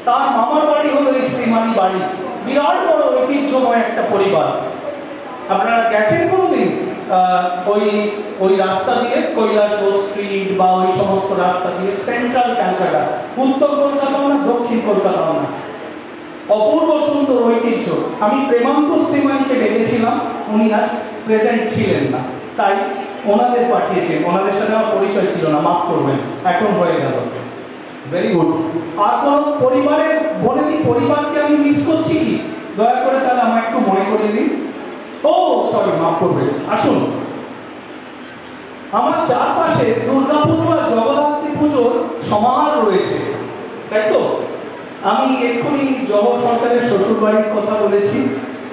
তার মামার বাড়ি হলো এই শ্রীমানি বাড়ি। বিরাট বড় ঐতিহ্যময় একটা পরিবার। আপনারা গেছেন কোনোদিন ওই রাস্তা দিয়ে, কৈলাস স্ট্রিট বা ওই সমস্ত রাস্তা দিয়ে সেন্ট্রাল ক্যালকাটা, উত্তর কলকাতাও না দক্ষিণ কলকাতাও না, অপূর্ব সুন্দর ঐতিহ্য। আমি প্রেমাঙ্কুর শ্রীমানিকে ডেকেছিলাম, উনি আজ প্রেজেন্ট ছিলেন না, তাই ওনাদের পাঠিয়েছেন। ওনাদের সাথে আমার পরিচয় ছিল না, মাফ করবেন, এখন হয়ে গেল। Very good. আর কোন পরিবারের বলে দিই, পরিবারকে আমি মিস করছি কি, দয়া করে তাহলে আমার একটু মনে করিয়ে দিন। ও সরি, মাফ করবেন। আসুন, আমার চারপাশে দুর্গাপুজো আর জগদ্ধাত্রী পুজোর সমাহার রয়েছে, তাই তো? আমি এক্ষুনি জগৎ সরকারের শ্বশুর বাড়ির কথা বলেছি।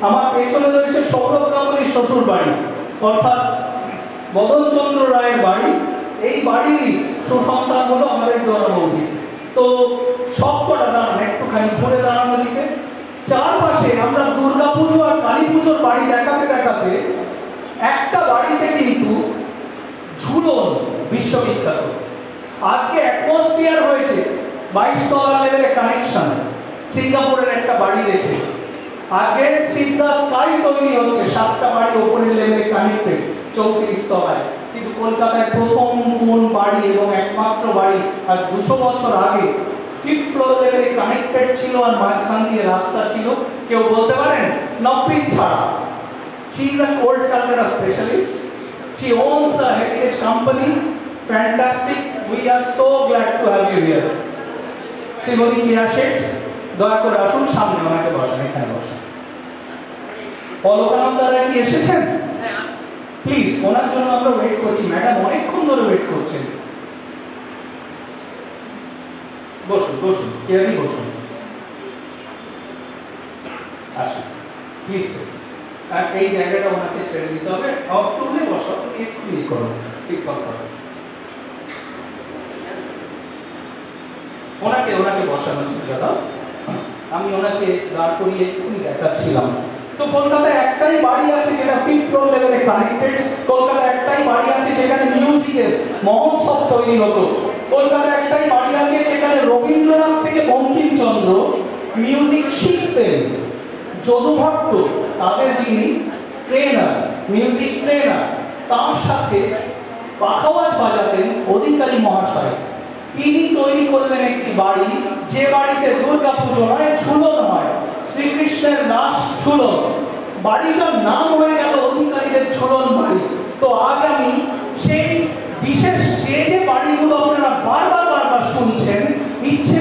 আমার পেছনে রয়েছে সৌরভ গাঙ্গুলির শ্বশুর বাড়ি, অর্থাৎ বদনচন্দ্র রায়ের বাড়ি। এই বাড়িরই সুসন্তান হলো আমাদের দরমৌদি। তো সব কটা দাঁড়ান, একটুখানি ঘুরে দাঁড়ানো দিকে। চারপাশে আমরা দুর্গা পুজো আর কালী পুজোর বাড়ি দেখাতে দেখাতে একটা বাড়িতে কিন্তু ঝুলন বিশ্ববিখ্যাত। আজকে অ্যাটমসফিয়ার হয়েছে 22 তলা লেভেলে কানেকশন, সিঙ্গাপুরের একটা বাড়ি দেখে। আজকে সিদ্ধা স্কাই তৈরি হচ্ছে, 7টা বাড়ি ওপরের লেভেলে কানেক্টেড 34 তলায়। কিন্তু কলকাতায় প্রথম কোন বাড়ি এবং একমাত্র বাড়ি আজ 200 বছর আগে 5th ফ্লোর লেভেলে কানেক্টেড ছিল আর মাঝখান দিয়ে রাস্তা ছিল? কেউ বলতে পারেন? নবপ্রীত ছাড়া। She is an old Calcutta specialist. She owns a heritage company. Fantastic. We are so glad to have you here. Shrimati কিয়া শেঠ, দয়া করে আসুন সামনে, ওনাকে বসান, এখানে বসান। অলকানন্দা রায় কি এসেছেন? প্লিজ, ওনার জন্য আমরা ওয়েট করছি। ম্যাডাম অনেকক্ষণ ধরে ওয়েট করছেন। বসুন বসুন, কেয়ারি বসুন, আসুন প্লিজ। আর এই জায়গাটা ওনাকে ছেড়ে দিতে হবে। তুমি বসো, তুমি এক্ষুনি করো, ঠিক করো। ওনাকে বসানো ছিল দাদা, আমি ওনাকে দাঁড় করিয়ে এক্ষুনি দেখাচ্ছিলাম। তো কলকাতায় একটাই বাড়ি আছে যেটা 5th ফ্লোর লেভেলে কানেক্টেড। কলকাতায় একটাই বাড়ি আছে যেখানে মিউজিকের মহোৎসব তৈরি হতো। কলকাতায় একটাই বাড়ি আছে যেখানে রবীন্দ্রনাথ থেকে বঙ্কিমচন্দ্র মিউজিক শিখতেন। যদু ভট্ট তাদের যিনি ট্রেনার, মিউজিক ট্রেনার, তার সাথে পাখাওয়াজ বাজাতেন অধিকারী মহাশয়। তিনি তৈরি করলেন একটি বাড়ি, যে বাড়িতে দুর্গা পুজো নয়, ঝুলন হয়, শ্রীকৃষ্ণের রাস ঝুলন। বাড়িটার নাম হয়ে গেল অধিকারীদের ঝুলন বাড়ি। তো আজ আমি সেই বিশেষ যে বাড়িগুলো আপনারা বারবার শুনছেন, ইচ্ছে